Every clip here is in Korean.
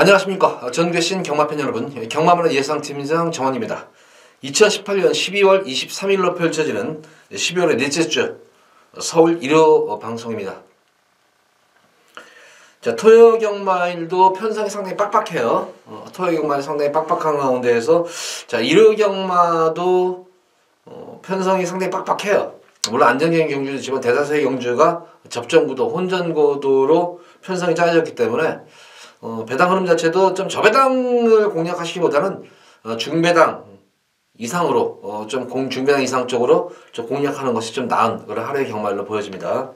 안녕하십니까. 전교신 경마팬 여러분, 경마문화 예상팀장 정원입니다. 2018년 12월 23일로 펼쳐지는 12월의 넷째 주 서울 1호 방송입니다. 자, 토요경마일도 편성이 상당히 빡빡해요. 토요경마일 상당히 빡빡한 가운데에서 자, 일요경마도 편성이 상당히 빡빡해요. 물론 안정적인 경주도 있지만 대다수의 경주가 접전구도, 혼전구도로 편성이 짜여졌기 때문에 배당 흐름 자체도 좀 저배당을 공략하시기보다는 중배당 이상으로 중배당 이상 쪽으로 좀 공략하는 것이 좀 나은 그런 하루의 경마일로 보여집니다.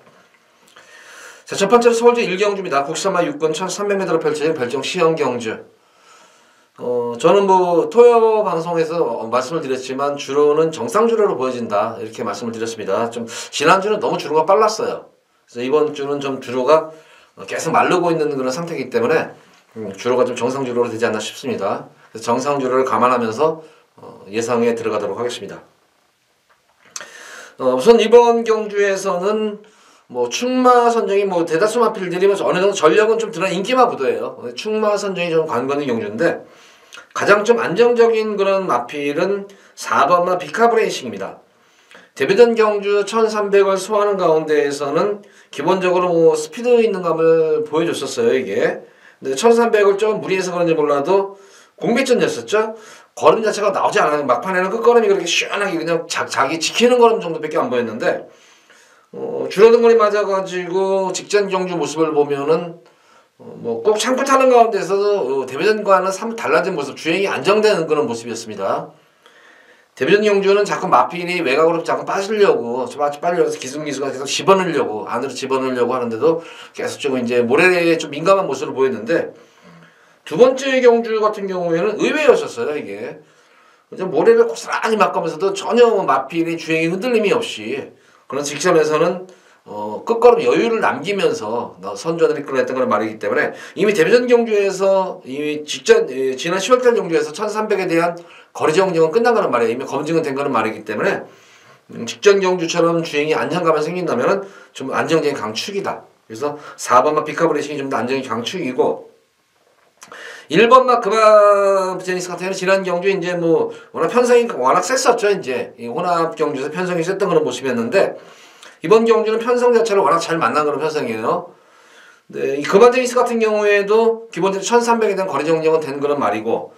자, 첫 번째로 서울제 1경주입니다. 국산마 6권 1300m로 펼쳐진 별정 시험경주. 저는 토요 방송에서 말씀을 드렸지만 주로는 정상주로로 보여진다 이렇게 말씀을 드렸습니다. 좀 지난주는 너무 주로가 빨랐어요. 그래서 이번 주는 좀 주로가 계속 마르고 있는 그런 상태이기 때문에 주로가 좀 정상주로로 되지 않나 싶습니다. 그래서 정상주로를 감안하면서 예상에 들어가도록 하겠습니다. 우선 이번 경주에서는 충마 선정이 대다수 마필들이 어느 정도 전력은 좀 드러난 인기마 구도예요. 충마 선정이 좀 관건인 경주인데 가장 좀 안정적인 그런 마필은 4번마 비카브레이싱입니다. 대배전 경주 1300을 소화하는 가운데에서는 기본적으로 스피드 있는 감을 보여줬었어요, 이게. 근데 1300을 좀 무리해서 그런지 몰라도 공백전이었었죠. 걸음 자체가 나오지 않아요. 막판에는 끝걸음이 그렇게 시원하게 그냥 자기 지키는 걸음 정도밖에 안 보였는데, 줄어든 거리 맞아가지고 직전 경주 모습을 보면은, 꼭 참고 타는 가운데서도 대배전과는 달라진 모습, 주행이 안정되는 그런 모습이었습니다. 대배전 경주는 자꾸 마필이 외곽으로 자꾸 빠지려고 빠지려서 기승기수가 계속 집어넣으려고 안으로 집어넣으려고 하는데도 계속 조금 이제 모래에 좀 민감한 모습을 보였는데 두 번째 경주 같은 경우에는 의외였었어요. 이게 모래를 고스란히 막으면서도 전혀 마필이 주행이 흔들림이 없이 그런 직선에서는 끝걸음 여유를 남기면서 선전을 이끌어냈던 그런 말이기 때문에 이미 대배전 경주에서 이미 지난 10월달 경주에서 1300에 대한 거리 정정은 끝난 거란 말이에요. 이미 검증은 된 거란 말이기 때문에 직전 경주처럼 주행이 안정감이 생긴다면은 좀 안정적인 강축이다. 그래서 4번마 비카브레이싱이 좀 더 안정적인 강축이고 1번마 그마 제니스 같은 경우는 지난 경주 이제 워낙 편성이 워낙 셌었죠. 이제 이 혼합 경주에서 편성이 셌던 그런 모습이었는데 이번 경주는 편성 자체를 워낙 잘 만난 그런 편성이에요. 네, 이 그마 제니스 같은 경우에도 기본적으로 1300에 대한 거리 정정은 된 그런 말이고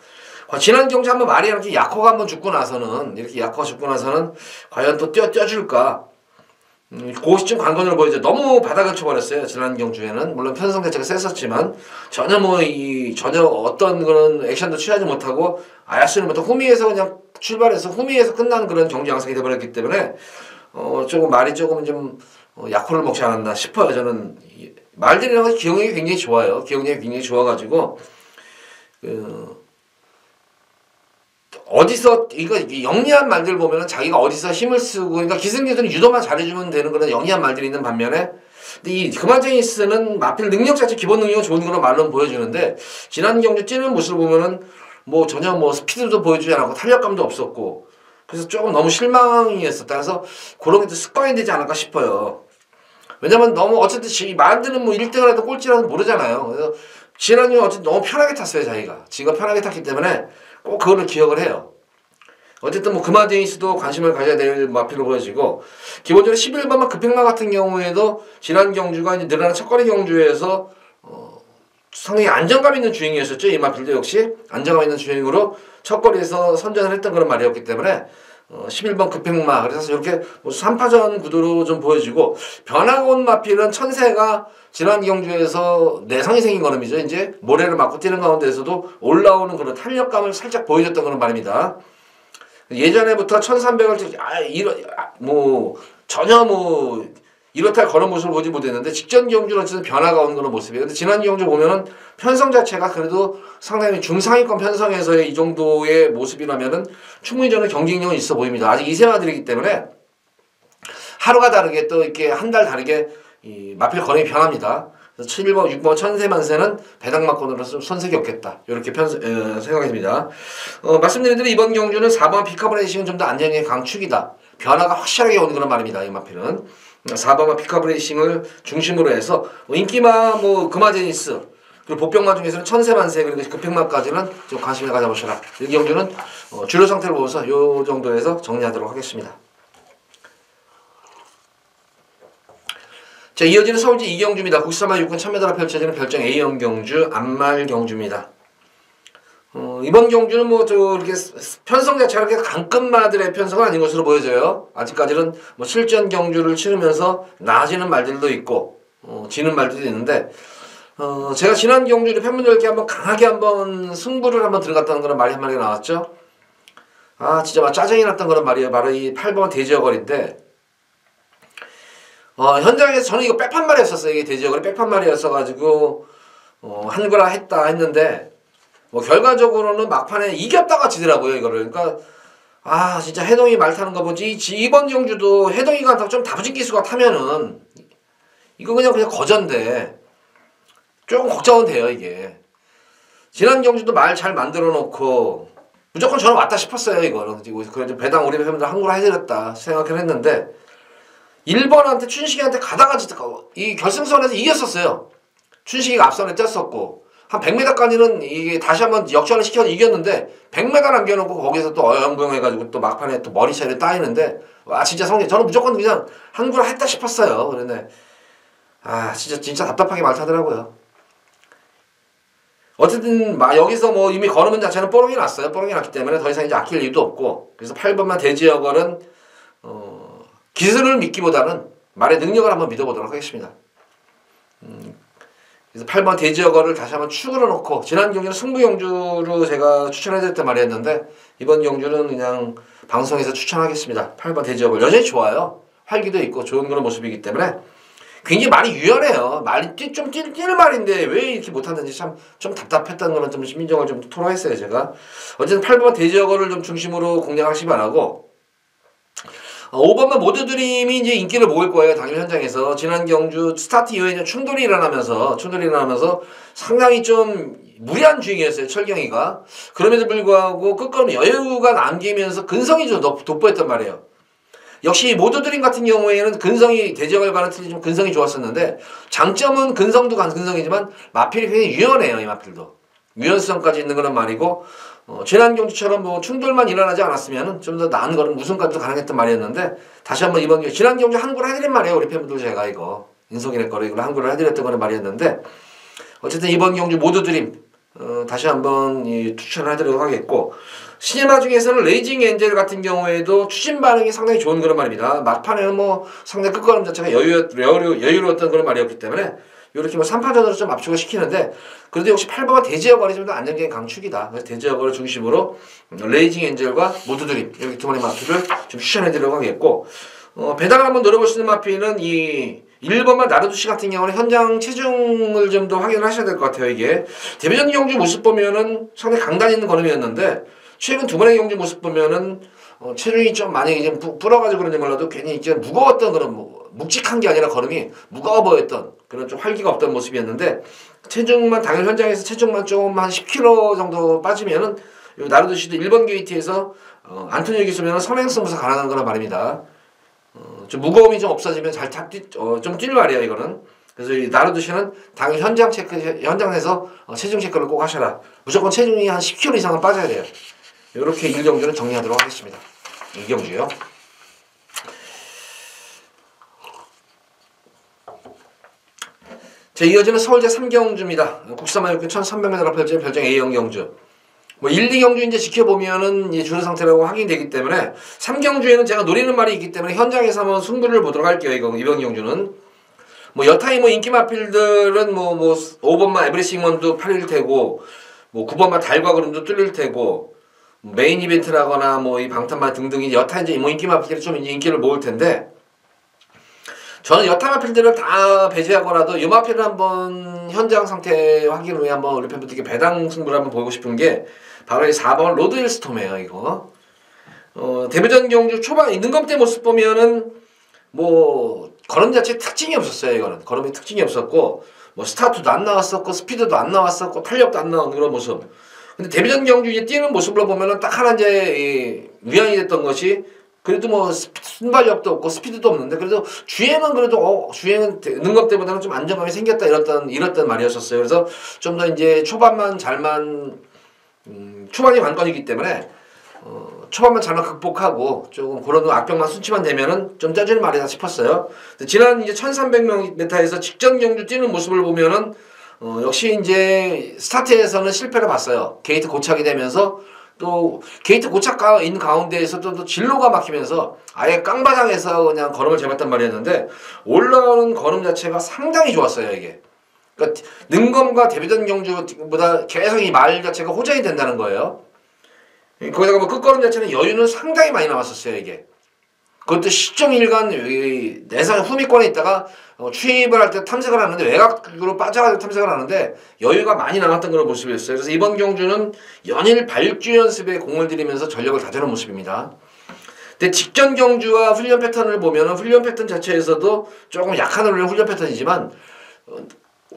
지난 경주 한번 말이 이렇게 약호가 한번 죽고 나서는 이렇게 약호가 죽고 나서는 과연 또 뛰어줄까? 그 시점 관건으로 보이죠. 너무 바닥을 쳐버렸어요. 지난 경주에는 물론 편성 자체가 셌었지만 전혀 전혀 어떤 그런 액션도 취하지 못하고 아야스는 후미에서 그냥 출발해서 후미에서 끝나는 그런 경주 양상이 되어버렸기 때문에 말이 조금 좀 약호를 먹지 않았나 싶어요. 저는 말들이랑 기억력이 굉장히 좋아요. 기억력이 굉장히 좋아가지고 어디서 영리한 말들 보면은 자기가 어디서 힘을 쓰고 그러니까 기승기수는 유도만 잘해주면 되는 그런 영리한 말들이 있는 반면에 근데 이 그마제니스는 마필 능력 자체 기본 능력은 좋은 그런 말로 보여주는데 지난 경주 찌는 모습을 보면은 전혀 스피드도 보여주지 않았고 탄력감도 없었고 그래서 조금 너무 실망이었었다. 그래서 그런 게 또 습관이 되지 않을까 싶어요. 왜냐면 너무 어쨌든 말들은 1등을 해도 꼴찌라도 모르잖아요. 그래서 지난주에 어쨌든 너무 편하게 탔어요. 지가 편하게 탔기 때문에 꼭 그거를 기억을 해요. 어쨌든 그마데니스도 관심을 가져야 될 마필로 보여지고 기본적으로 11번마 급행마 같은 경우에도 지난 경주가 이제 늘어난 첫거리 경주에서 상당히 안정감 있는 주행이었었죠. 이 마필도 역시 안정감 있는 주행으로 첫거리에서 선전을 했던 그런 말이었기 때문에 11번 급행마 그래서 이렇게 3파전 구도로 좀 보여지고 변화가 온 마필은 천세가 지난 경주에서 내성이 생긴 걸음이죠. 이제 모래를 맞고 뛰는 가운데에서도 올라오는 그런 탄력감을 살짝 보여줬던 그런 말입니다. 예전에부터 1300을 전혀 이렇다 할 그런 모습을 보지 못했는데 직전 경주는 어쨌든 변화가 온 그런 모습이에요. 근데 지난 경주 보면은 편성 자체가 그래도 상당히 중상위권 편성에서의 이 정도의 모습이라면은 충분히 저는 경쟁력은 있어 보입니다. 아직 이세마들이기 때문에 하루가 다르게 또 이렇게 한 달 다르게 이 마필 거름이 변합니다. 그래서 7번, 6번 천세만세는 배당마권으로서 손색이 없겠다. 이렇게 생각이 듭니다. 말씀드린 대로 이번 경주는 4번 피카브레이싱은 좀 더 안정의 강축이다. 변화가 확실하게 오는 그런 말입니다. 이 마필은. 4번마 피카브레이싱을 중심으로 해서 인기마 그마제니스 그리고 복병마 중에서는 천세만세 그리고 급행마까지는 좀 관심을 가져보셔라. 이 경주는 주로 상태를 보면서 요 정도에서 정리하도록 하겠습니다. 자, 이어지는 서울시 이경주입니다. 국수사마 육군 1000m로 펼쳐지는 별정 A형 경주 안말 경주입니다. 이번 경주는 뭐 이렇게 편성 자체가 그렇게 강급마들의 편성은 아닌 것으로 보여져요. 아직까지는 뭐 실전 경주를 치르면서 나아지는 말들도 있고 지는 말들도 있는데 제가 지난 경주를 팬분들께 한번 강하게 한번 승부를 한번 들어갔다는 그런 말이 한마디가 나왔죠. 아 진짜 막 짜증이 났던 그런 말이에요. 바로 이 8번 대지어거리인데 현장에서 저는 이거 백판말이었었어요. 이게 대지어거리 백판말이었어가지고 한구라 했는데 뭐 결과적으로는 막판에 이겼다가 지더라고요 이거를. 그러니까 아 진짜 해동이 말 타는 거 보지. 이번 경주도 해동이가 좀 다부진 기수가 타면은 이거 그냥 거전데 조금 걱정은 돼요 이게. 지난 경주도 말 잘 만들어 놓고 무조건 저는 왔다 싶었어요 이거는. 그래도 배당 우리 팬분들 한구라 해드렸다 생각을 했는데 1번한테 춘식이한테 가다가 진짜 이 결승선에서 이겼었어요. 춘식이가 앞선에 뗐었고 한 100m까지는 이게 다시 한번 역전을 시켜서 이겼는데 100m 남겨놓고 거기서 또 어영부영해가지고 또 막판에 또 머리 차이를 따이는데 와 진짜 성적 저는 무조건 그냥 한구라 했다 싶었어요. 그런데 아 진짜 답답하게 말 타더라고요. 어쨌든 여기서 뭐 이미 걸으면 자체는 뽀록이 났어요. 뽀록이 났기 때문에 더 이상 이제 아낄 이유도 없고 그래서 8번만 대지어걸은 기술을 믿기보다는 말의 능력을 한번 믿어보도록 하겠습니다. 그래서 8번 대지어거를 다시 한번 축으로 놓고 지난 경주는 승부 경주로 제가 추천해드렸던 말이었는데 이번 경주는 그냥 방송에서 추천하겠습니다. 8번 대지어거 여전히 좋아요. 활기도 있고 좋은 그런 모습이기 때문에 굉장히 말이 유연해요. 말이 좀 뛰는 말인데 왜 이렇게 못하는지 참 좀 답답했다는 거는 좀 민정을 좀 토로했어요 제가. 어쨌든 8번 대지어거를 좀 중심으로 공략하시기 바라고 5번만 모드드림이 이제 인기를 모을 거예요. 당일 현장에서. 지난 경주 스타트 이후에 이제 충돌이 일어나면서 상당히 좀 무리한 주행이었어요. 철경이가. 그럼에도 불구하고 끝걸음 여유가 남기면서 근성이 좀 돋보였단 말이에요. 역시 모드드림 같은 경우에는 근성이 대지어걸과는 틀리 좀 근성이 좋았었는데 장점은 근성도 근성이지만 마필이 굉장히 유연해요. 이 마필도. 유연성까지 있는 그런 말이고 지난 경주처럼 뭐 충돌만 일어나지 않았으면 좀 더 나은 거는 우승까지도 가능했던 말이었는데 다시 한번 이번 경주 지난 경주 한구를 해드린 말이에요. 우리 팬분들 제가 이거 인성이네 거를 이걸 한구를 해드렸던 거는 말이었는데 어쨌든 이번 경주 모드드림 다시 한번 추천을 해드리도록 하겠고 시네마 중에서는 레이징 엔젤 같은 경우에도 추진 반응이 상당히 좋은 그런 말입니다. 막판에는 뭐 상당히 끝걸음 자체가 여유로웠던 그런 말이었기 때문에 이렇게 뭐 3파전으로 좀 압축을 시키는데 그래도 역시 8번과 대지어거리 좀 더 안정적인 강축이다. 그래서 대지어거를 중심으로 레이징 엔젤과 모드드림 이렇게 두 마리 마피를 좀 추천해드리려고 하겠고 배당을 한번 노려볼 수 있는 마피는 이 1번만 나르두시 같은 경우는 현장 체중을 좀 더 확인을 하셔야 될 것 같아요. 이게 데뷔전 경주 모습 보면은 상당히 강단 있는 걸음이었는데 최근 두 번의 경주 모습 보면은 체중이 좀 만약에 이제 불어가지고 그런지 몰라도 괜히 이제 무거웠던 그런 묵직한 게 아니라 걸음이 무거워 보였던 그런 좀 활기가 없던 모습이었는데 체중만 당일 현장에서 체중만 좀 한 10kg 정도 빠지면은 나르두시도 1번 게이트에서 안토니오 기수면은 선행승부사 가능한 거란 말입니다. 좀 무거움이 좀 없어지면 좀 뛸 말이에요 이거는. 그래서 이 나르두시는 당일 현장에서 체중 체크를 꼭 하셔라. 무조건 체중이 한 10kg 이상은 빠져야 돼요. 이렇게 1경주는 정리하도록 하겠습니다. 2경주요. 자, 이어지는 서울제 3경주입니다. 국사마 육군 1300m 펼쳐진 별정 A형 경주. 뭐 1, 2경주 이제 지켜보면은 주는 상태라고 확인되기 때문에 3경주에는 제가 노리는 말이 있기 때문에 현장에서 한번 승부를 보도록 할게요. 이번 경주는. 뭐 여타의 인기 마필들은 5번만 에브리싱원도 팔릴 테고 9번만 달과 그름도 뚫릴 테고 메인 이벤트라거나 이 방탄만 등등이 여타 이제 인기 마필들이 좀 인기를 모을 텐데 저는 여타 마필들을 다 배제하고라도 이 마필을 한번 현장 상태 확인 후에 한번 우리 팬분들께 배당 승부를 한번 보고 싶은 게 바로 이 4번 로드힐 스톰이에요. 이거 데뷔전 경주 초반 능검대 모습 보면은 걸음 자체 특징이 없었어요. 이거는 걸음이 특징이 없었고 스타트도 안 나왔었고 스피드도 안 나왔었고 탄력도 안 나온 그런 모습. 근데 데뷔전 경주 이제 뛰는 모습으로 보면은 딱 하나 이제 위안이 됐던 것이 그래도 뭐 순발력도 없고 스피드도 없는데 그래도 주행은 그래도 주행은 능검 때보다는 좀 안정감이 생겼다 이랬던 말이었었어요. 그래서 좀 더 이제 초반이 관건이기 때문에 초반만 잘만 극복하고 조금 그런 악병만 수치만 되면은 좀 짜질 말이다 싶었어요. 지난 이제 1300m에서 직전 경주 뛰는 모습을 보면은 역시 이제 스타트에서는 실패를 봤어요. 게이트 고착이 되면서 또 게이트 고착 있는 가운데에서 또 진로가 막히면서 아예 깡바닥에서 그냥 걸음을 재봤단 말이었는데 올라오는 걸음 자체가 상당히 좋았어요. 이게 그러니까 능검과 데뷔전 경주보다 계속 이 말 자체가 호전이 된다는 거예요. 거기다가 뭐 끝걸음 자체는 여유는 상당히 많이 남았었어요. 이게 그것도 시점일간 내상 후미권에 있다가 추입을 할 때 탐색을 하는데 외곽으로 빠져가지고 탐색을 하는데 여유가 많이 남았던 그런 모습이었어요. 그래서 이번 경주는 연일 발주 연습에 공을 들이면서 전력을 다져놓은 모습입니다. 근데 직전 경주와 훈련 패턴을 보면 훈련 패턴 자체에서도 조금 약한 훈련 패턴이지만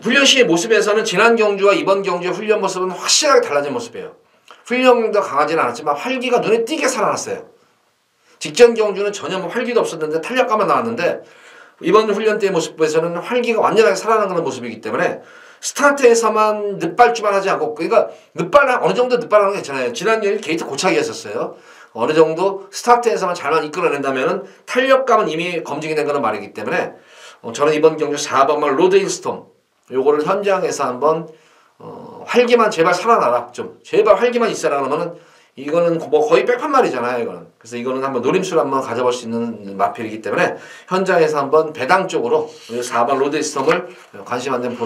훈련 시의 모습에서는 지난 경주와 이번 경주의 훈련 모습은 확실하게 달라진 모습이에요. 훈련도 강하지는 않았지만 활기가 눈에 띄게 살아났어요. 직전 경주는 전혀 뭐 활기도 없었는데 탄력감만 나왔는데 이번 훈련 때의 모습에서는 활기가 완전하게 살아난 그런 모습이기 때문에 스타트에서만 늦발주만 하지 않고 그러니까 어느 정도 늦발하는 게 괜찮아요. 지난주에 게이트 고착이었었어요. 어느 정도 스타트에서만 잘만 이끌어낸다면은 탄력감은 이미 검증이 된 그런 말이기 때문에 저는 이번 경주 4번말 로드힐스톰 요거를 현장에서 한번 활기만 제발 살아나라 좀 제발 활기만 있어라 그러면은 이거는 뭐 거의 백판 말이잖아요, 이거는. 그래서 이거는 한번 노림수를 한번 가져볼 수 있는 마필이기 때문에 현장에서 한번 배당 쪽으로 4번 로드힐스톰을 관심 안 되면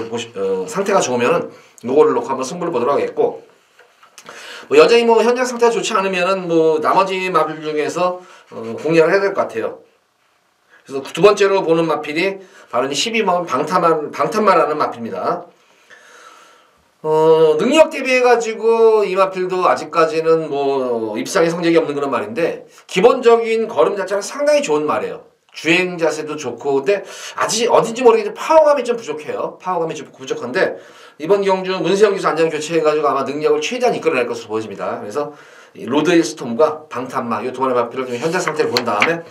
상태가 좋으면은 요거를 놓고 한번 승부를 보도록 하겠고 뭐 여전히 뭐 현장 상태가 좋지 않으면은 뭐 나머지 마필 중에서 공략을 해야 될 것 같아요. 그래서 두 번째로 보는 마필이 바로 12번 방탄마라는 마필입니다. 능력 대비해가지고 이 마필도 아직까지는 뭐 입상의 성적이 없는 그런 말인데 기본적인 걸음 자체는 상당히 좋은 말이에요. 주행 자세도 좋고 근데 아직 어딘지 모르겠는데 파워감이 좀 부족해요. 파워감이 좀 부족한데 이번 경주 문세영 기수 안전 교체해가지고 아마 능력을 최대한 이끌어낼 것으로 보여집니다. 그래서 로드힐스톰과 방탄마 이 두 번의 마필을 좀 현장 상태를 본 다음에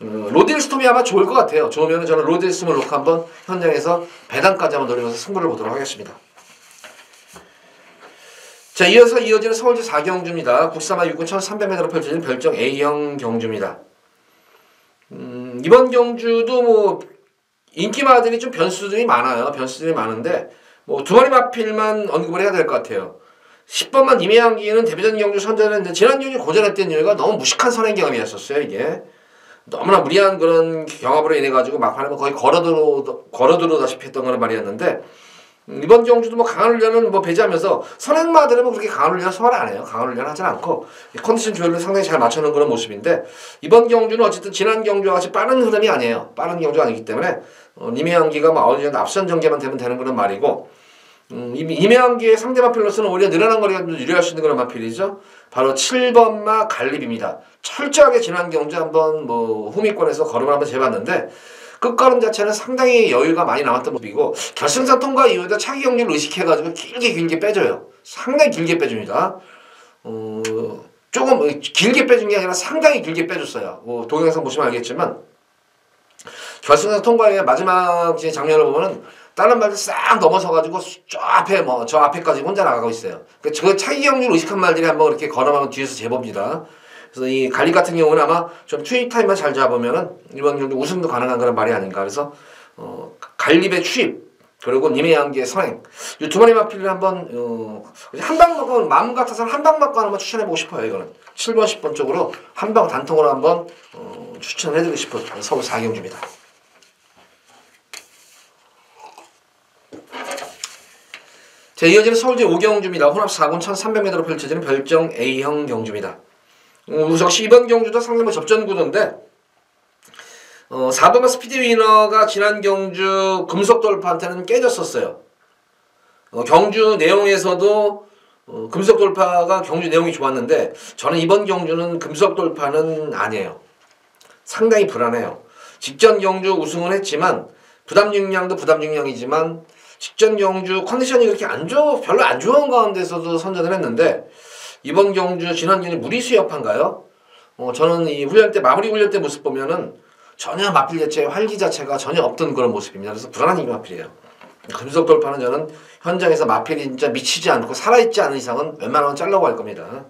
로드힐스톰이 아마 좋을 것 같아요. 좋으면 저는 로드힐스톰을 놓고 한번 현장에서 배당까지 한번 노리면서 승부를 보도록 하겠습니다. 자, 이어서 이어지는 서울제 4경주입니다. 국사마 6군 1300m로 펼쳐진 별정 A형 경주입니다. 이번 경주도 뭐 인기마들이 좀 변수들이 많아요. 변수들이 많은데 뭐 두 마리 마필만 언급을 해야 될 것 같아요. 10번만 임해양기는 데뷔전 경주 선전했는데 지난 경주 고전했던 이유가 너무 무식한 선행 경험이었었어요. 이게 너무나 무리한 그런 경합으로 인해 가지고 막판에 거의 걸어들어다시피 했던 그런 말이었는데 이번 경주도 뭐 강한 훈련은 뭐 배제하면서 선행마들은 뭐 그렇게 강한 훈련 소화를 안 해요. 강한 훈련 하진 않고 컨디션 조절을 상당히 잘 맞춰놓은 그런 모습인데 이번 경주는 어쨌든 지난 경주와 같이 빠른 흐름이 아니에요. 빠른 경주가 아니기 때문에 임해양기가 뭐 어느 정도 앞선 전개만 되면 되는 그런 말이고 임해양기의 상대 마필로서는 오히려 늘어난 거리가 좀 유리할 수 있는 그런 마필이죠. 바로 7번마 갈립입니다. 철저하게 지난 경주 한번 뭐 후미권에서 걸음을 한번 재봤는데 끝걸음 자체는 상당히 여유가 많이 남았던 모습이고 결승선 통과 이후에도 차기 경륜을 의식해가지고 길게 빼줘요. 상당히 길게 빼줍니다. 조금 길게 빼준 게 아니라 상당히 길게 빼줬어요. 뭐 동영상 보시면 알겠지만 결승선 통과의 마지막 장면을 보면은 다른 말들 싹 넘어서가지고 저 앞에까지 혼자 나가고 있어요. 그러니까 저 차기 경륜을 의식한 말들이 한번 이렇게 걸어가면 뒤에서 제법입니다. 그래서 이 갈릭 같은 경우는 아마 좀 추입 타임만 잘 잡으면은 이번 경주 우승도 가능한 그런 말이 아닌가. 그래서 갈립의 추입 그리고 임해양기의 선행 이 두 마리 마필을 한번 한 방 맞고 마음 같아서는 한 방 맞고 한번 추천해보고 싶어요. 이거는 7번 10번 쪽으로 한 방 단통으로 한번 추천해드리고 싶은 서울 4경주입니다. 자, 이어지는 서울제 5경주입니다. 혼합 4군 1300m로 펼쳐지는 별정 A형 경주입니다. 역시 이번 경주도 상당히 뭐 접전 구도인데 4번마 스피드 위너가 지난 경주 금속 돌파한테는 깨졌었어요. 경주 내용에서도 금속 돌파가 경주 내용이 좋았는데 저는 이번 경주는 금속 돌파는 아니에요. 상당히 불안해요. 직전 경주 우승은 했지만 부담 중량도 부담 중량이지만 직전 경주 컨디션이 그렇게 별로 안 좋은 가운데서도 선전을 했는데 이번 경주 지난 경주 무리수 여파인가요? 저는 이 훈련 때 마무리 훈련 때 모습 보면은 전혀 마필 자체의 활기 자체가 전혀 없던 그런 모습입니다. 그래서 불안한 이마필이에요. 금속 돌파는 저는 현장에서 마필이 진짜 미치지 않고 살아있지 않은 이상은 웬만하면 잘라고 할 겁니다.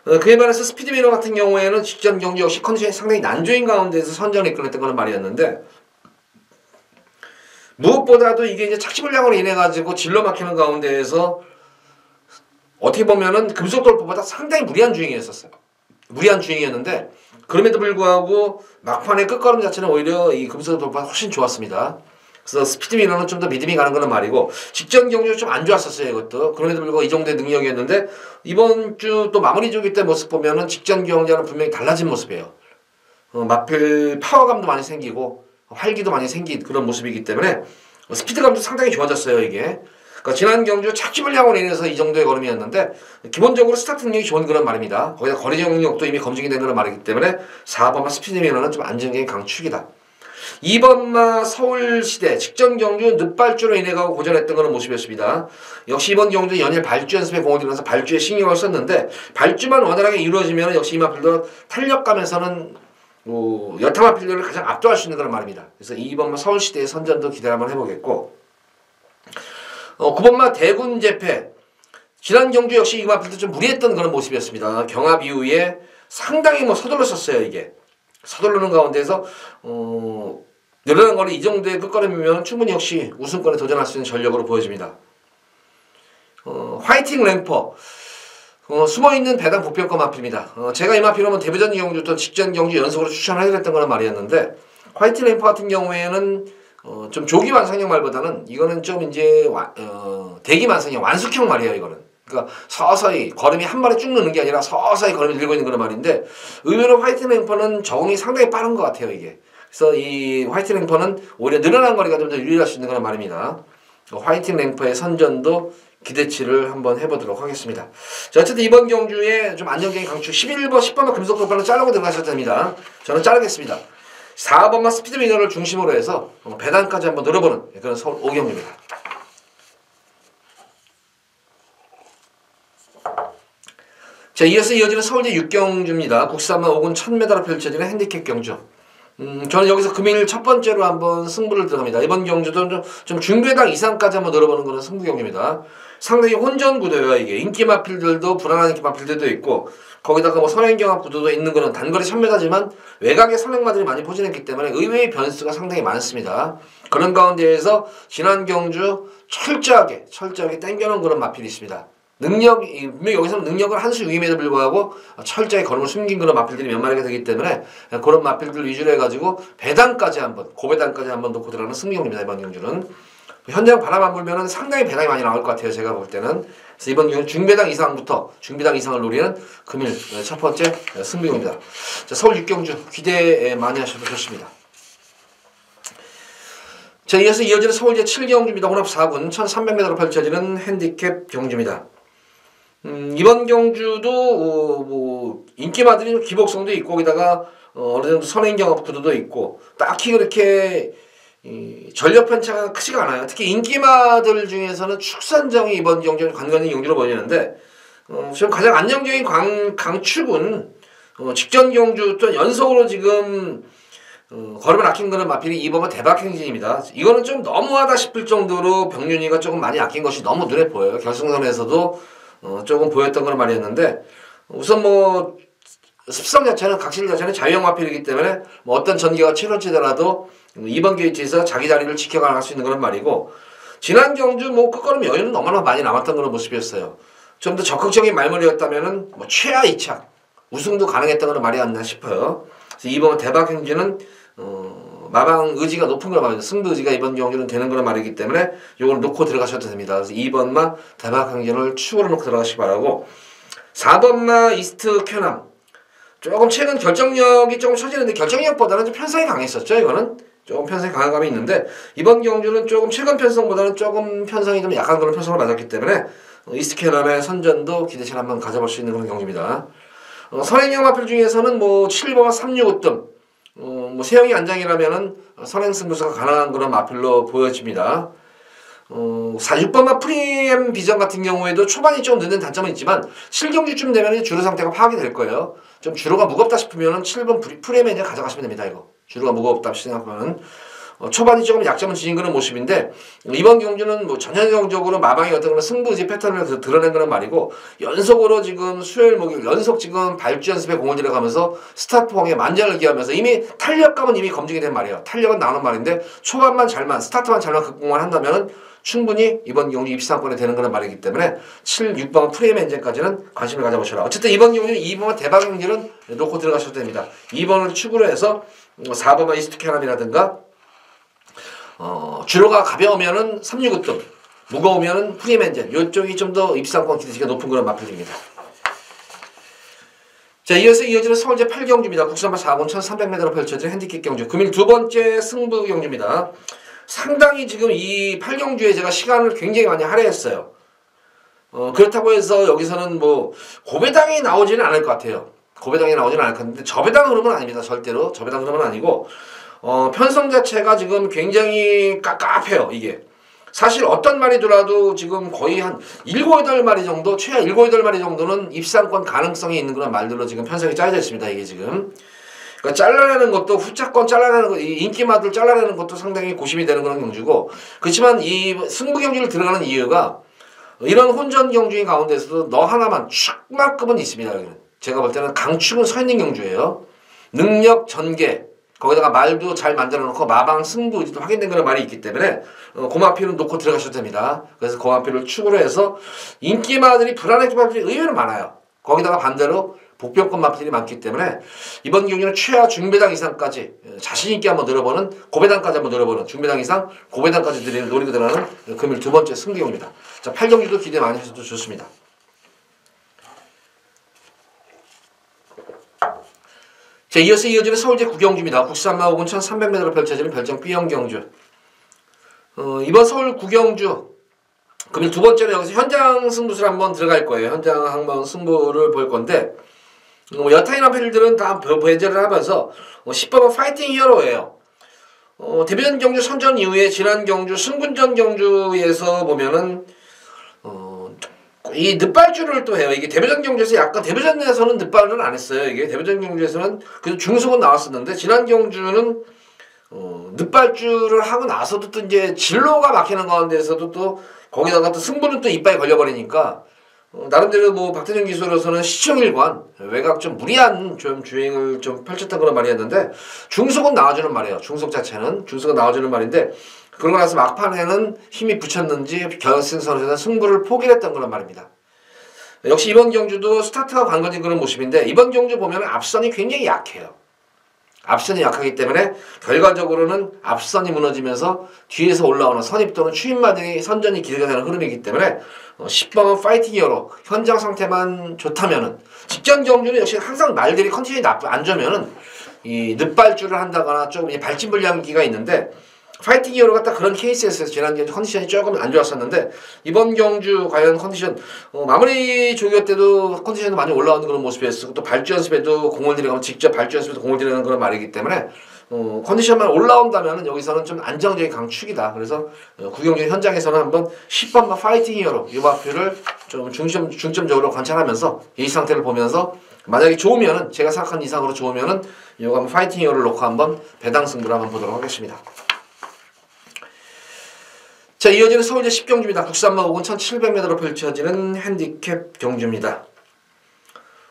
그에 반해서 스피드미너 같은 경우에는 직전 경기 역시 컨디션이 상당히 난조인 가운데서 선전을 이끌었던 그런 말이었는데, 무엇보다도 이게 이제 착지불량으로 인해 가지고 질러 막히는 가운데에서 어떻게 보면은 금속 돌파보다 상당히 무리한 주행이었어요. 무리한 주행이었는데 그럼에도 불구하고 막판의 끝걸음 자체는 오히려 이 금속 돌파가 훨씬 좋았습니다. 그래서 스피드미너는 좀 더 믿음이 가는 거는 말이고, 직전 경기도 좀 안 좋았었어요 이것도. 그럼에도 불구하고 이 정도의 능력이었는데 이번 주 또 마무리 조기 때 모습 보면은 직전 경기와는 분명히 달라진 모습이에요. 마필 파워감도 많이 생기고 활기도 많이 생긴 그런 모습이기 때문에 스피드감도 상당히 좋아졌어요 이게. 그러니까 지난 경주 착지불량으로 인해서 이 정도의 걸음이었는데 기본적으로 스타트 능력이 좋은 그런 말입니다. 거기다 거리 정력도 이미 검증이 된 그런 말이기 때문에 4번마 스피드미너는 좀 안정적인 강축이다. 2번마 서울시대 직전 경주 늦발주로 인해 가고 고전했던 그런 모습이었습니다. 역시 이번 경주 연일 발주 연습에 공을 들여서 발주에 신경을 썼는데, 발주만 원활하게 이루어지면 역시 이 마필도 탄력감에서는 여타 마필들을 가장 압도할 수 있는 그런 말입니다. 그래서 2번마 서울시대의 선전도 기대 한번 해보겠고, 9번마 대군제패 지난 경주 역시 이 마필도 좀 무리했던 그런 모습이었습니다. 경합 이후에 상당히 서둘렀었어요 이게. 서두르는 가운데서 늘어난 거리 이 정도의 끝걸음이면 충분히 역시 우승권에 도전할 수 있는 전력으로 보여집니다. 화이팅 랭퍼 숨어있는 배당 보편권 마필입니다. 제가 이 마필은 데뷔전 경주 또 직전 경주 연속으로 추천을 해드렸던 거는 말이었는데, 화이팅 랭퍼 같은 경우에는 좀 조기 완성형 말보다는 이거는 좀 이제 대기 완성형 완숙형 말이에요 이거는. 그러니까 서서히 걸음이 한 번에 쭉 느는 게 아니라 서서히 걸음이 늘고 있는 그런 말인데, 의외로 화이트 랭퍼는 적응이 상당히 빠른 것 같아요 이게. 그래서 이 화이트 랭퍼는 오히려 늘어난 거리가 좀 더 유리할 수 있는 그런 말입니다. 화이트 랭퍼의 선전도 기대치를 한번 해보도록 하겠습니다. 자, 어쨌든 이번 경주에 좀 안정적인 강추 11번 10번만 금속 돌파는 자르고 들어가셔도 됩니다. 저는 자르겠습니다. 4번만 스피드미너를 중심으로 해서 배당까지 한번 늘어보는 그런 서울 5경주입니다. 자, 이어서 이어지는 서울대 6경주입니다. 국산만 5군 1000m로 펼쳐지는 핸디캡 경주. 저는 여기서 금일 첫 번째로 한번 승부를 들어갑니다. 이번 경주도 좀 중배당 이상까지 한번 늘어보는 그런 승부 경기입니다. 상당히 혼전 구도예요 이게. 인기 마필들도 불안한 인기 마필들도 있고, 거기다가 선행경합 구도도 있는 거는 단거리 1000m지만 외곽에 선행마들이 많이 포진했기 때문에 의외의 변수가 상당히 많습니다. 그런 가운데에서 지난 경주 철저하게 땡겨놓은 그런 마필이 있습니다. 분명히 여기서는 능력을 한 수 위임에도 불구하고 철저히 걸음을 숨긴 그런 마필들이 몇 마리가 되기 때문에 그런 마필들 위주로 해가지고 배당까지 한번, 고배당까지 한번 놓고 들어가는 승리용입니다. 이번 경주는 현장 바람 안 불면은 상당히 배당이 많이 나올 것 같아요 제가 볼 때는. 그래서 이번 경주 중배당 이상을 노리는 금일 첫 번째 승리용입니다. 자, 서울 6경주 기대 많이 하셔도 좋습니다. 자, 이어서 이어지는 서울제 7경주입니다. 혼합 4군 1300m로 펼쳐지는 핸디캡 경주입니다. 이번 경주도 인기마들이 좀 기복성도 있고, 거기다가 어느 정도 선행경합 구도도 있고, 딱히 그렇게 전력 편차가 크지가 않아요. 특히 인기마들 중에서는 축산정이 이번 경주는 관건인 경주로 보이는데, 지금 가장 안정적인 강축은 직전 경주 또 연속으로 지금 걸음을 아낀 거는 마필이 2번은 대박행진입니다. 이거는 좀 너무하다 싶을 정도로 병윤이가 조금 많이 아낀 것이 너무 눈에 보여요. 결승선에서도 조금 보였던 그런 말이었는데, 우선 습성 자체는, 각실 자체는 자유형 마필이기 때문에 어떤 전개가 치러지더라도 이번 게이트에서 자기 자리를 지켜갈 수 있는 그런 말이고, 지난 경주 끝걸음 여유는 너무나 많이 남았던 그런 모습이었어요. 좀 더 적극적인 말머리였다면은 최하 2착 우승도 가능했던 그런 말이 아니나 싶어요. 그래서 이번 대박행진은 마방 의지가 높은 그런 말입니다. 승부 의지가 이번 경주는 되는 그런 말이기 때문에 이걸 놓고 들어가셔도 됩니다. 그래서 2번마 대박행진을 축으로 놓고 들어가시기 바라고, 4번마 이스트 쾌남 조금 최근 결정력이 조금 처지는데 결정력보다는 좀 편성이 강했었죠. 이거는 조금 편성이 강한 감이 있는데, 이번 경주는 조금 최근 편성보다는 조금 편성이 좀 약한 그런 편성을 맞았기 때문에 이스트 쾌남의 선전도 기대치를 한번 가져볼 수 있는 그런 경주입니다. 선행형 마필 중에서는 7번마 365등 세영이 안장이라면은 선행 승부수가 가능한 그런 마필로 보여집니다. 6번마 프리엠 비전 같은 경우에도 초반이 좀 늦는 단점은 있지만 7경주쯤 되면 주로 상태가 파악이 될 거예요. 좀 주로가 무겁다 싶으면 7번 프리엠에 이제 가져가시면 됩니다. 이거 주로가 무겁다 생각하면 초반이 조금 약점은 지닌 그런 모습인데 이번 경주는 뭐 전형적으로 마방의 어떤 그런 승부지 패턴을 드러낸 그런 말이고 연속으로 지금 수요일 목요일 연속 지금 발주 연습에 공을 들여가면서 스타트 폼에 만장을 기하면서 이미 탄력감은 이미 검증이 된 말이에요. 탄력은 나오는 말인데 초반만 잘만 스타트만 잘만 극복만 한다면은 충분히 이번 경주 입상권에 되는 그런 말이기 때문에 7, 6번 프리엠 엔진까지는 관심을 가져보셔라. 어쨌든 이번 경주는 2번은 대박 경기는 놓고 들어가셔도 됩니다. 2번을 축으로 해서 4번은 이스트 캐남이라든가 주로가 가벼우면은 365등, 무거우면은 프리엠 엔진 이쪽이 좀 더 입상권 기대치가 높은 그런 마필입니다. 자, 이어서 이어지는 서울제 8경주입니다. 국산발 4군 1300m로 펼쳐진 핸디캡 경주. 금일 두 번째 승부 경주입니다. 상당히 지금 이 8경주에 제가 시간을 굉장히 많이 할애했어요. 그렇다고 해서 여기서는 뭐 고배당이 나오지는 않을 것 같아요. 고배당이 나오지는 않을 것 같은데 저배당 흐름은 아닙니다. 절대로 저배당 흐름은 아니고 편성 자체가 지금 굉장히 깝깝해요. 이게 사실 어떤 말이더라도 지금 거의 한 7, 8마리 정도 최하 7, 8마리 정도는 입상권 가능성이 있는 그런 말들로 지금 편성이 짜여져 있습니다. 이게 지금 그러니까 잘라내는 것도 후자권 잘라내는 것, 이 인기마들 잘라내는 것도 상당히 고심이 되는 그런 경주고 그렇지만 이 승부 경주를 들어가는 이유가 이런 혼전 경주인 가운데서도 너 하나만 축마급은 있습니다. 여기는 제가 볼 때는 강축은 서 있는 경주예요. 능력 전개 거기다가 말도 잘 만들어 놓고 마방 승부 의지도 확인된 그런 말이 있기 때문에 고마필은 놓고 들어가셔도 됩니다. 그래서 고마필을 축으로 해서 인기마들이 불안한 인기마들이 의외로 많아요. 거기다가 반대로 복병권 마필이 많기 때문에 이번 경기는 최하 중배당 이상까지 자신있게 한번 늘어보는 고배당까지 한번 늘어보는 중배당 이상 고배당까지 노리고 들어가는 금일 두 번째 승리경입니다. 자, 8경기도 기대 많이 하셔도 좋습니다. 자, 이어서 이어지는 서울제 9경주입니다. 국산마 5군 1300m로 펼쳐지는 별정 B형 경주. 이번 서울 9경주 금일 두 번째로 여기서 현장 승부수를 한번 들어갈 거예요. 현장 한번 승부를 볼 건데 여타이나 필들은 다 배제를 하면서 10번은 파이팅 히어로예요. 대변 경주 선전 이후에 지난 경주 승군전 경주에서 보면은 이 늑발주를 또 해요. 이게 대배전 경주에서 약간 대배전에서는 늑발을 안 했어요. 이게 대배전 경주에서는 그래도 중속은 나왔었는데 지난 경주는 늑발주를 하고 나서도 또 이제 진로가 막히는 가운데서도 또 거기다가 또 승부는 또 이빨에 걸려버리니까 나름대로 뭐 박태준 기수로서는 시청일관 외곽 좀 무리한 좀 주행을 좀 펼쳤던 그런 말이었는데 중속은 나와주는 말이에요. 중속 자체는 중속은 나와주는 말인데 그러고 나서 막판에는 힘이 붙였는지 결승선에서 승부를 포기했던 그런 말입니다. 역시 이번 경주도 스타트가 관건인 그런 모습인데 이번 경주 보면 앞선이 굉장히 약해요. 앞선이 약하기 때문에 결과적으로는 앞선이 무너지면서 뒤에서 올라오는 선입 또는 추임마들이 선전이 기대가 되는 흐름이기 때문에 10번은 파이팅 히어로 현장 상태만 좋다면은 직전 경주는 역시 항상 말들이 컨디션이 안 좋으면은 이 늑발주를 한다거나 조금 발진 불량기가 있는데 파이팅 히어로가 딱 그런 케이스였어요. 지난 경주 컨디션이 조금 안 좋았었는데 이번 경주 과연 컨디션 마무리 조교 때도 컨디션이 많이 올라오는 그런 모습이었고 또 발주 연습에도 공을 들여가면 직접 발주 연습에도 공을 들여가는 그런 말이기 때문에 컨디션만 올라온다면 여기서는 좀 안정적인 강축이다. 그래서 구경주 현장에서는 한번 10번만 파이팅 히어로 이 마표를 좀 중점적으로 관찰하면서 이 상태를 보면서 만약에 좋으면은 제가 생각한 이상으로 좋으면은 이거 한번 파이팅 히어로를 놓고 한번 배당 승부를 한번 보도록 하겠습니다. 자, 이어지는 서울제 10경주입니다. 국산마 5군 1700m로 펼쳐지는 핸디캡 경주입니다.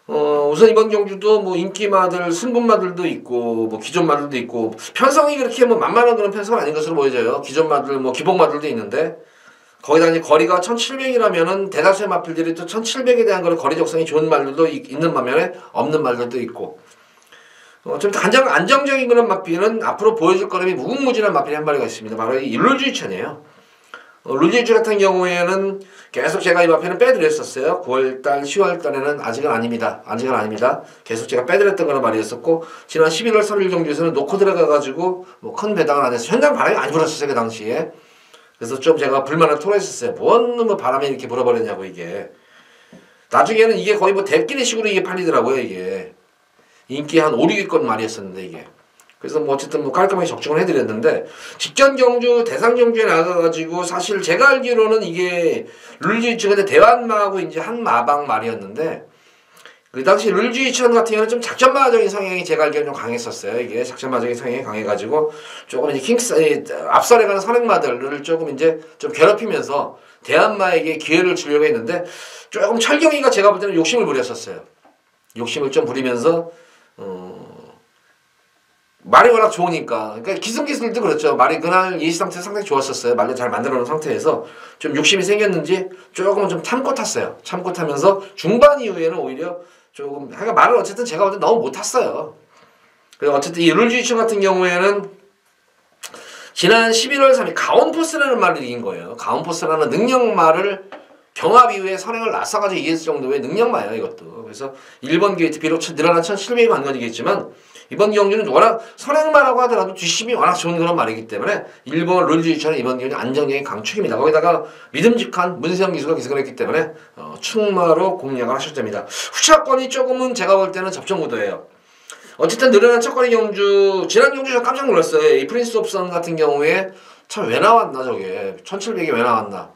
우선 이번 경주도 뭐 인기마들, 승분마들도 있고, 뭐 기존마들도 있고, 편성이 그렇게 뭐 만만한 그런 편성은 아닌 것으로 보여져요. 기존마들, 뭐 기본마들도 있는데, 거기다 이제 거리가 1700이라면은 대다수의 마필들이 또 1700에 대한 그런 거리 적성이 좋은 말들도 있는 반면에 없는 말들도 있고, 좀 안정적인 그런 마필은 앞으로 보여줄 거름이 무궁무진한 마필이 한 마리가 있습니다. 바로 이 룰주이천이에요. 룰리주 같은 경우에는 계속 제가 이 마표는 빼드렸었어요. 9월달, 10월달에는 아직은 아닙니다. 계속 제가 빼드렸던 그런 말이었었고 지난 11월 3일 경주에서는 놓고 들어가가지고 뭐 큰 배당을 안 해서 현장 바람이 많이 불었었어요. 그 당시에. 그래서 좀 제가 불만을 토로했었어요. 뭐 바람에 이렇게 불어버렸냐고 이게. 나중에는 이게 거의 뭐 대끼리 식으로 이게 팔리더라고요. 이게. 인기 한 5, 6위권 말이었었는데 이게. 그래서 뭐 어쨌든 뭐 깔끔하게 적중을 해드렸는데 직전 경주 대상 경주에 나가가지고 사실 제가 알기로는 이게 룰지유치가 대환마하고 이제 한 마방 말이었는데 그 당시 룰지유치원 같은 경우는 좀 작전마적인 성향이 제가 알기로는 좀 강했었어요. 이게 작전마적인 성향이 강해가지고 조금 이제 앞설에 가는 선행마들을 조금 이제 좀 괴롭히면서 대한마에게 기회를 주려고 했는데 조금 철경이가 제가 볼 때는 욕심을 부렸었어요. 욕심을 좀 부리면서 말이 워낙 좋으니까 그러니까 기승기술도 그렇죠. 말이 그날 예시 상태 상당히 좋았었어요. 말도 잘 만들어 놓은 상태에서 좀 욕심이 생겼는지 조금은 좀 참고 탔어요. 참고 타면서 중반 이후에는 오히려 조금 그러니까 말을 어쨌든 제가 볼 때 너무 못 탔어요. 그래서 어쨌든 이 룰주이천 같은 경우에는 지난 11월 3일 가온포스라는 말을 이긴 거예요. 가온포스라는 능력말을 경합 이후에 선행을 나서가지고 이겼을 정도의 능력마예요, 이것도. 그래서 1번 게이트 비록 늘어난 1700이 관건이겠지만 이번 경주는 워낙 선행마라고 하더라도 뒷심이 워낙 좋은 그런 말이기 때문에 1번 룰주이천은 이번 경주 안정적인 강축입니다. 거기다가 믿음직한 문세영 기수가 기승을 했기 때문에 충마로 공략을 하실 됩니다. 후차권이 조금은 제가 볼 때는 접종 구도예요. 어쨌든 늘어난 첫거리 경주 지난 경주 저 깜짝 놀랐어요. 이 프린스 오브 선 같은 경우에 참 왜 나왔나 저게 1700이 왜 나왔나.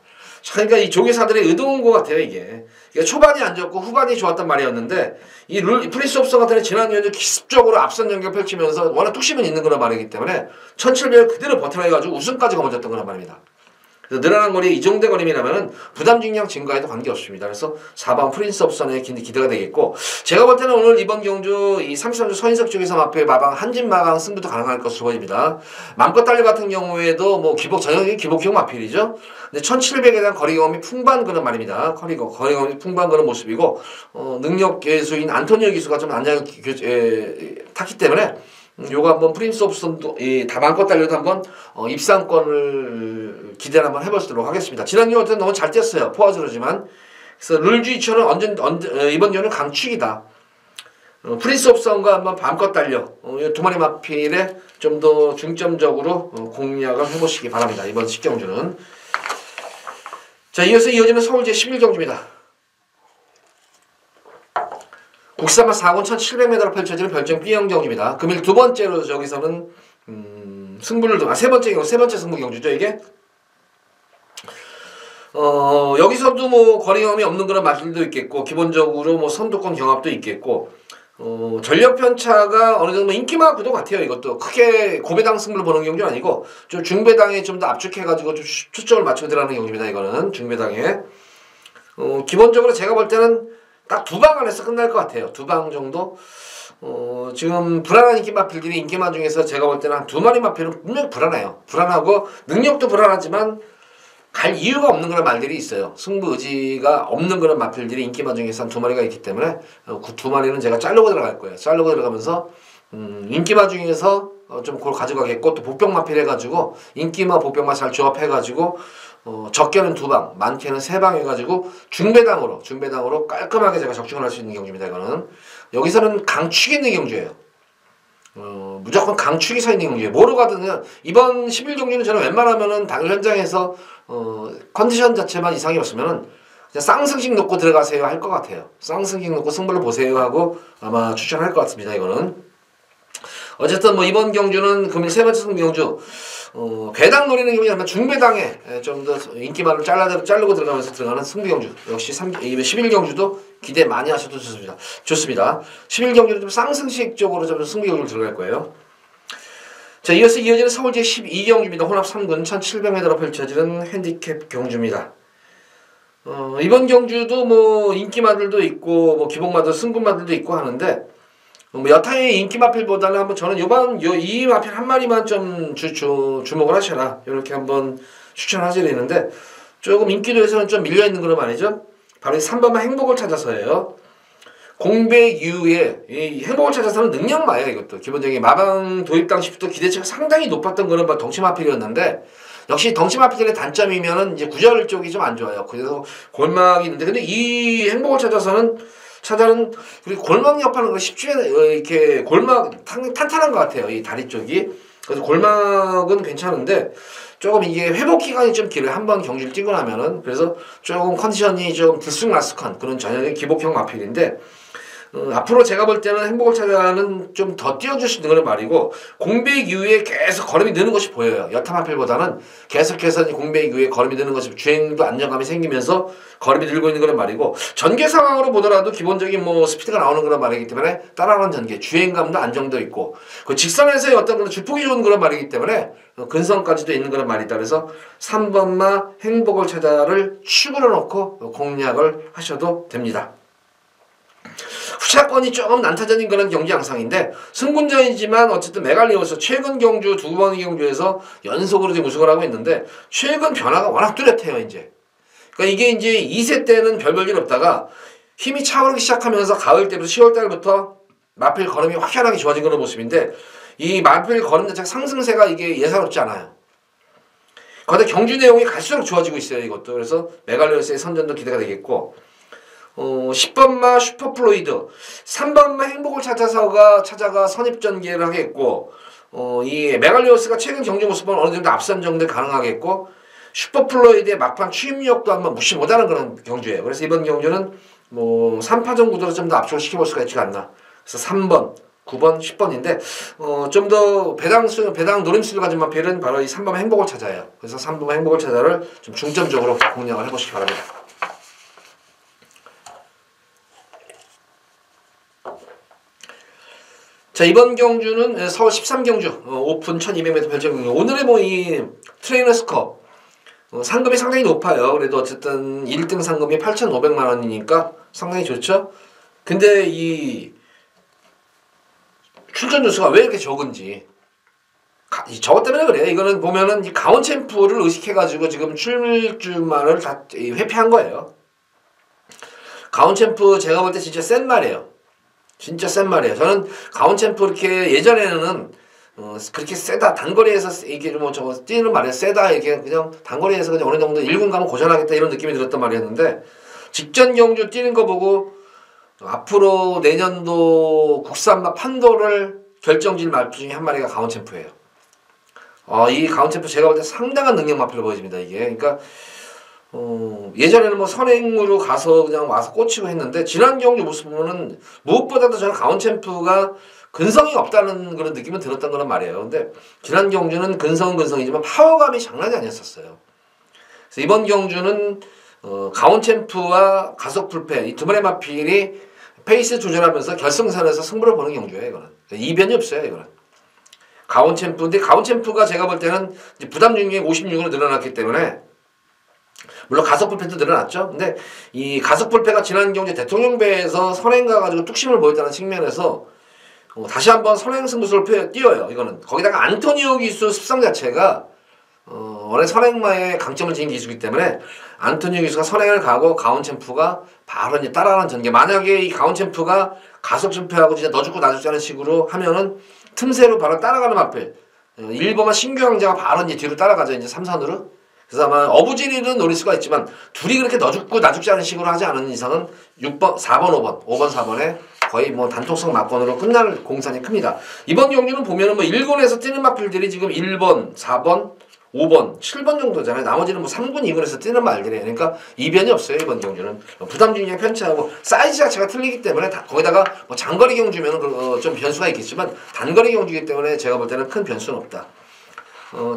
그러니까 이 조계사들의 의도인 것 같아요 이게. 초반이 안 좋고 후반이 좋았단 말이었는데 이 프린스 오브 선 같은 경우 지난 경주 기습적으로 앞선 연결 펼치면서 워낙 뚝심은 있는 그런 말이기 때문에 1700을 그대로 버텨내가지고 우승까지 거머쥐었던 그런 말입니다. 그래서 늘어난 거리 이 정도 거리라면은 부담 증량 증가에도 관계없습니다. 그래서 4번 프린스 오브 선에 기대가 되겠고 제가 볼 때는 오늘 이번 경주 이 33주 서인석 쪽에서 마표의 마방 한진 마방 승부도 가능할 것으로 보입니다. 맘껏 달려 같은 경우에도 뭐 전형적인 기복형 마필이죠. 근데 1700에 대한 거리 경험이 풍부한 그런 말입니다. 거리 경험이 풍부한 그런 모습이고 능력 개수인 안토니오 기수가 좀 안장 탔기 때문에 요거 한번 프린스 오브 선도 다만껏 달려도 한번 입상권을 기대를 한번 해보도록 하겠습니다. 지난 경우 너무 잘 뛰었어요. 포화즈로지만. 그래서 룰주이처는 이번 경우는 강축이다. 프린스 오브 선과 한번 밤껏 달려 두 마리 마필에 좀 더 중점적으로 공략을 해보시기 바랍니다. 이번 10경주는. 자, 이어서 이어지는 서울제 11경주입니다. 국산마 4군 1700m로 펼쳐지는 별정 B형 경주입니다. 금일 두 번째로 저기서는 승부를 세 번째 승부 경주죠 이게. 여기서도 뭐 거리 경험이 없는 그런 마필도 있겠고 기본적으로 뭐 선두권 경합도 있겠고 전력 편차가 어느 정도 인기마 구도 같아요. 이것도 크게 고배당 승부를 보는 경주는 아니고 좀 중배당에 좀 더 압축해가지고 좀 초점을 맞추고 들어가는 경주입니다. 이거는 중배당에 기본적으로 제가 볼 때는 딱 두 방 안에서 끝날 것 같아요. 두 방 정도. 지금 불안한 인기 마필들이 인기마 중에서 제가 볼 때는 한 두 마리 마필은 분명히 불안해요. 불안하고 능력도 불안하지만 갈 이유가 없는 그런 말들이 있어요. 승부 의지가 없는 그런 마필들이 인기마 중에서 한 두 마리가 있기 때문에 그 두 마리는 제가 자르고 들어갈 거예요. 자르고 들어가면서 인기마 중에서 좀 그걸 가져가겠고 또 복병 마필 해가지고 인기마 복병마 잘 조합해가지고 적게는 두 방, 많게는 세 방 해가지고 중배당으로 깔끔하게 제가 적중을 할 수 있는 경주입니다. 이거는 여기서는 강축이 있는 경주예요. 무조건 강축이 서 있는 경주예요. 뭐로 가든 그냥 이번 11경주는 저는 웬만하면은 당 현장에서 컨디션 자체만 이상이 없으면은 그냥 쌍승식 놓고 들어가세요 할 것 같아요. 쌍승식 놓고 승부를 보세요 하고 아마 추천할 것 같습니다. 이거는. 어쨌든 뭐 이번 경주는 금일 세 번째 승부 경주 배당 노리는 경우는 중배당에 좀 더 인기만을 자르고 들어가면서 들어가는 승부 경주 역시 11경주도 기대 많이 하셔도 좋습니다. 11경주는 좀 쌍승식 쪽으로 좀 승부 경주로 들어갈 거예요. 자, 이어서 이어지는 서울제 12경주입니다. 혼합 3군 1700m로 펼쳐지는 핸디캡 경주입니다. 이번 경주도 뭐 인기마들도 있고 뭐 기복마들 승부마들도 있고 하는데 뭐 여타의 인기 마필보다는 한번 저는 이 마필 한 마리만 좀 주목을 하셔라 이렇게 한번 추천하시려는데 조금 인기도에서는 좀 밀려있는 그런 말이죠. 바로 이 3번만 행복을 찾아서예요. 공백 이후에 이 행복을 찾아서는 능력마예요. 이것도 기본적인 마방 도입 당시부터 기대치가 상당히 높았던 그런 덩치 마필이었는데 역시 덩치 마필의 단점이면은 이제 구절 쪽이 좀 안 좋아요. 그래서 골막이 있는데 근데 이 행복을 찾아서는 그리고 골막 옆하는 거 쉽지 이렇게 골막 탄탄한 것 같아요. 이 다리 쪽이. 그래서 골막은 괜찮은데 조금 이게 회복 기간이 좀 길어요. 한번 경주를 뛰고 나면은. 그래서 조금 컨디션이 좀 들쑥날쑥한 그런 전형의 기복형 마필인데 앞으로 제가 볼 때는 행복을 찾아는 좀 더 띄워줄 수 있는 그런 말이고, 공백 이후에 계속 걸음이 느는 것이 보여요. 여타마필보다는 계속해서 공백 이후에 걸음이 느는 것이, 주행도 안정감이 생기면서 걸음이 늘고 있는 그런 말이고, 전개 상황으로 보더라도 기본적인 뭐 스피드가 나오는 그런 말이기 때문에 따라가는 전개, 주행감도 안정도 있고, 그 직선에서의 어떤 그런 주폭이 좋은 그런 말이기 때문에 근성까지도 있는 그런 말이다. 그래서 3번마 행복을 찾아를 축으로 놓고 공략을 하셔도 됩니다. 후차권이 조금 난타전인 그런 경기 양상인데, 승군전이지만 어쨌든 메갈리오스 최근 경주 두 번의 경주에서 연속으로 지금 우승을 하고 있는데, 최근 변화가 워낙 뚜렷해요. 이제 그러니까 이게 이제 2세 때는 별 볼 일 없다가 힘이 차오르기 시작하면서 가을 때부터 10월 달부터 마필 걸음이 확연하게 좋아진 그런 모습인데, 이 마필 걸음 자체가 상승세가 이게 예사롭지 않아요. 거기다 경주 내용이 갈수록 좋아지고 있어요. 이것도. 그래서 메갈리오스의 선전도 기대가 되겠고, 10번마 슈퍼플로이드, 3번마 행복을 찾아가 선입전개를 하겠고, 이 메갈리오스가 최근 경주 모습은 어느 정도 앞선 정도 가능하겠고, 슈퍼플로이드의 막판 추임력도 한번 무시 못하는 그런 경주예요. 그래서 이번 경주는 뭐 3파전 구도로 좀 더 압축을 시켜볼 수가 있지 않나. 그래서 3번, 9번, 10번인데 좀 더 배당 노림수를 가진 마필은 바로 이 3번 행복을 찾아요. 그래서 3번 행복을 찾아를 좀 중점적으로 공략을 해보시기 바랍니다. 자, 이번 경주는 서울 13경주 오픈 1200m 별정 경주. 오늘의 뭐 이 트레이너스컵 상금이 상당히 높아요. 그래도 어쨌든 1등 상금이 8,500만 원이니까 상당히 좋죠. 근데 이 출전 주수가 왜 이렇게 적은지, 저것 때문에 그래요. 이거는 보면은 이 강원 챔프를 의식해가지고 지금 출주만을 다 회피한 거예요. 강원 챔프 제가 볼 때 진짜 센 말이에요. 진짜 센 말이에요. 저는 강원 챔프 이렇게 예전에는 그렇게 세다, 단거리에서 이게 뭐 저거 뛰는 말이에요. 세다, 이게 그냥 단거리에서 그냥 어느 정도 1군 가면 고전하겠다 이런 느낌이 들었던 말이었는데, 직전 경주 뛰는 거 보고 앞으로 내년도 국산마 판도를 결정질 말투 중에 한 마리가 강원 챔프예요. 이 강원 챔프 제가 볼 때 상당한 능력 마표를 보여줍니다. 이게 그러니까 예전에는 뭐 선행으로 가서 그냥 와서 꽂히고 했는데, 지난 경주 모습 보면은 무엇보다도 저는 강원 챔프가 근성이 없다는 그런 느낌은 들었던 거란 말이에요. 근데 지난 경주는 근성이지만 파워감이 장난이 아니었었어요. 그래서 이번 경주는 강원 챔프와 가속 불패 이 두 마리 마필이 페이스 조절하면서 결승선에서 승부를 보는 경주예요. 이거는 이변이 없어요. 이거는 강원 챔프인데, 강원 챔프가 제가 볼 때는 이제 부담 중에 56으로 늘어났기 때문에, 물론 가속 불패도 늘어났죠. 근데 이 가속 불패가 지난 경주 대통령배에서 선행 가가지고 뚝심을 보였다는 측면에서 다시 한번 선행 승부수를 띄워요. 이거는 거기다가 안토니오 기수 습성 자체가 원래 선행마의 강점을 지닌 기수이기 때문에, 안토니오 기수가 선행을 가고 강원 챔프가 바로 이제 따라가는 전개. 만약에 이 강원 챔프가 가속 실패하고 진짜 너 죽고 나 죽자는 식으로 하면은 틈새로 바로 따라가는 마필, 1번만 신규 황제가 바로 이제 뒤로 따라가죠. 이제 3선으로. 그래서 아마 어부지리는 노릴 수가 있지만, 둘이 그렇게 너 죽고 나 죽지 않은 식으로 하지 않은 이상은 6번, 4번, 5번, 4번에 거의 뭐 단톡성 막건으로 끝날 공산이 큽니다. 이번 경주는 보면은 뭐 1군에서 뛰는 마필들이 지금 1번, 4번, 5번, 7번 정도잖아요. 나머지는 뭐 3군, 2군에서 뛰는 말들이에요. 그러니까 이변이 없어요. 이번 경주는 부담 중에 편차하고 사이즈 자체가 틀리기 때문에, 거기다가 뭐 장거리 경주면은 좀 변수가 있겠지만, 단거리 경주이기 때문에 제가 볼 때는 큰 변수는 없다.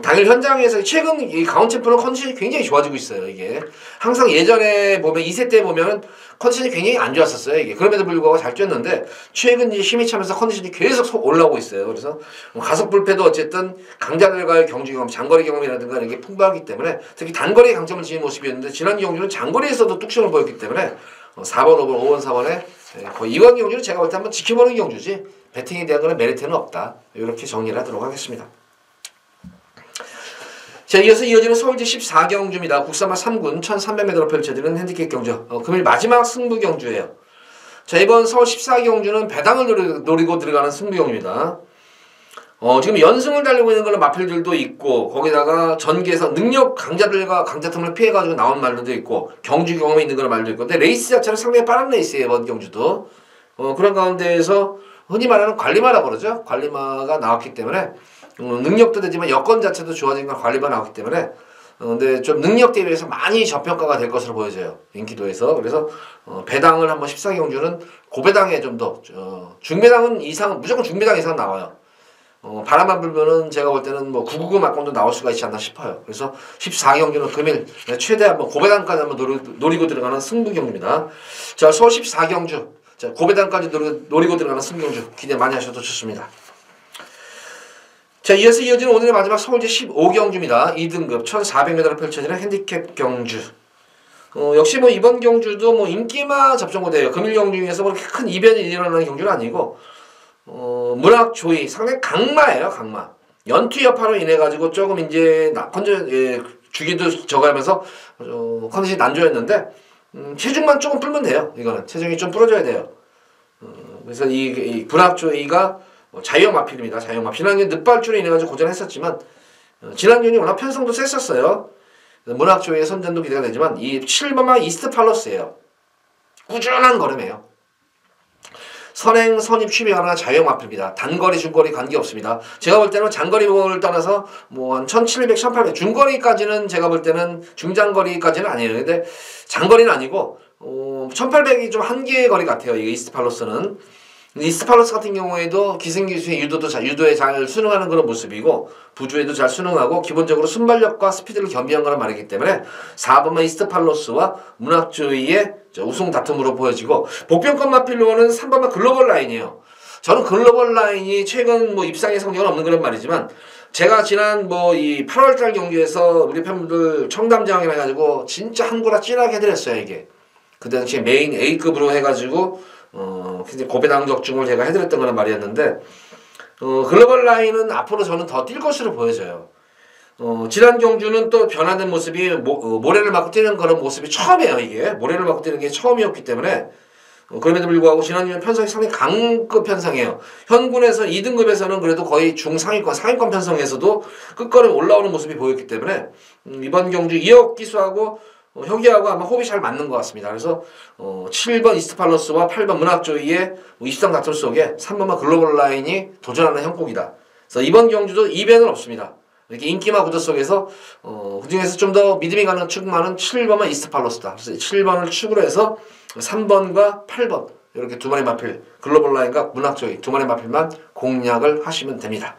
당일 현장에서 최근 이 강원 챔프는 컨디션이 굉장히 좋아지고 있어요. 이게 항상 예전에 보면 2세 때 보면은 컨디션이 굉장히 안 좋았었어요. 이게 그럼에도 불구하고 잘 뛰었는데, 최근 이제 힘이 차면서 컨디션이 계속 올라오고 있어요. 그래서 가속 불패도 어쨌든 강자들과의 경주 경험, 장거리 경험이라든가 이런 게 풍부하기 때문에, 특히 단거리에 강점을 지닌 모습이었는데, 지난 경주는 장거리에서도 뚝심을 보였기 때문에 4번, 5번, 5번, 4번에 거의 이번 경주는 제가 볼 때 한번 지켜보는 경주지 배팅에 대한 거는 메리트는 없다. 이렇게 정리를 하도록 하겠습니다. 자, 이어서 이어지는 서울제 14경주입니다. 국산마 3군 1300m로 펼쳐지는 핸디캡 경주. 금일 마지막 승부 경주예요. 자, 이번 서울 14경주는 배당을 노리고 들어가는 승부 경주입니다. 지금 연승을 달리고 있는 그런 마필들도 있고, 거기다가 전개에서 능력 강자들과 강자 틈을 피해가지고 나온 말들도 있고, 경주 경험이 있는 그런 말도 있고, 근데 레이스 자체는 상당히 빠른 레이스예요. 이번 경주도. 그런 가운데에서 흔히 말하는 관리마라고 그러죠. 관리마가 나왔기 때문에 능력도 되지만 여건 자체도 좋아진 건 관리마가 나왔기 때문에 근데 좀 능력 대비해서 많이 저평가가 될 것으로 보여져요. 인기도에서. 그래서 배당을 한번 14경주는 고배당에 좀 더 중배당은 이상 무조건 중배당 이상 나와요. 바람만 불면은 제가 볼 때는 뭐 999 막공도 나올 수가 있지 않나 싶어요. 그래서 14경주는 금일 최대한 뭐 고배당까지 한번 노리고 들어가는 승부경주입니다. 자, 서울 14경주. 자, 고배당까지 노리고 들어가는 승부경주 기대 많이 하셔도 좋습니다. 자, 이어서 이어지는 오늘의 마지막 서울제 15경주입니다. 2등급 1400m로 펼쳐지는 핸디캡 경주. 역시 뭐 이번 경주도 뭐 인기만 접종고대예요. 금일 경주 중에서 그렇게 큰 이변이 일어나는 경주는 아니고 문학 조이 상당히 강마예요. 강마. 연투 여파로 인해 가지고 조금 이제 주기도 저가면서 컨디션이 안 좋았는데 체중만 조금 풀면 돼요. 이거는 체중이 좀 풀어줘야 돼요. 그래서 이 문학 조이가 자유형 마필입니다. 자유형 마필. 지난년 늦발줄에 인해 가지고 고전했었지만 지난년이 워낙 편성도 셌었어요. 문학 조이의 선전도 기대가 되지만 이 7번마 이스트 팔러스예요. 꾸준한 걸음이에요. 선행, 선입, 취비 가능한 자유형 마필입니다. 단거리, 중거리 관계없습니다. 제가 볼 때는 장거리를 떠나서 뭐 한 1700, 1800 중거리까지는 제가 볼 때는 중장거리까지는 아니에요. 근데 장거리는 아니고 1800이 좀 한계의 거리 같아요. 이 이스트 팔러스는. 이스트 팔러스 같은 경우에도 기승기수의 유도에 잘 순응하는 그런 모습이고 부주에도 잘 순응하고 기본적으로 순발력과 스피드를 겸비한 거란 말이기 때문에 4번만 이스트 팔러스와 문학주의의 우승 다툼으로 보여지고 복병권 마필로는 3번만 글로벌 라인이에요. 저는 글로벌 라인이 최근 뭐 입상의 성적은 없는 그런 말이지만 제가 지난 뭐 이 8월달 경기에서 우리 팬분들 청담장이라 해가지고 진짜 한구라 찐하게 해드렸어요. 이게 그 당시에 메인 A급으로 해가지고 굉장히 고배당 적중을 제가 해드렸던 거란 말이었는데 글로벌 라인은 앞으로 저는 더 뛸 것으로 보여져요. 지난 경주는 또 변화된 모습이 모래를 맞고 뛰는 그런 모습이 처음이에요. 이게 모래를 맞고 뛰는 게 처음이었기 때문에 그럼에도 불구하고 지난주는 편성이 상당히 강급 편성이에요. 현군에서 2등급에서는 그래도 거의 중상위권 상위권 편성에서도 끝걸음 올라오는 모습이 보였기 때문에 이번 경주 이혁 기수하고 혁이하고 아마 호흡이 잘 맞는 것 같습니다. 그래서 7번 이스트팔러스와 8번 문학조이의 입상 다툼 속에 3번만 글로벌 라인이 도전하는 형국이다. 그래서 이번 경주도 이변은 없습니다. 이렇게 인기마 구도 속에서 그중에서 좀 더 믿음이 가는 축구만은 7번만 이스트팔러스다. 그래서 7번을 축으로 해서 3번과 8번 이렇게 두 마리 마필 글로벌 라인과 문학조이 두 마리 마필만 공략을 하시면 됩니다.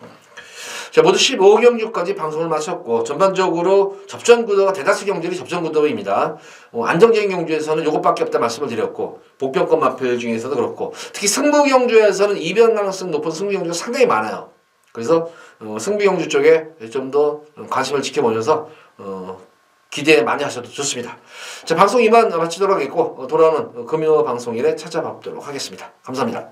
자, 모두 15경주까지 방송을 마쳤고 전반적으로 접전 구도가 대다수 경주들이 접전 구도입니다. 안정적인 경주에서는 요것밖에 없다 말씀을 드렸고 복병권 마필 중에서도 그렇고 특히 승부 경주에서는 이변 가능성 높은 승부 경주가 상당히 많아요. 그래서 승부 경주 쪽에 좀 더 관심을 지켜보면서 기대 많이 하셔도 좋습니다. 자, 방송 이만 마치도록 하겠고 돌아오는 금요 방송일에 찾아뵙도록 하겠습니다. 감사합니다.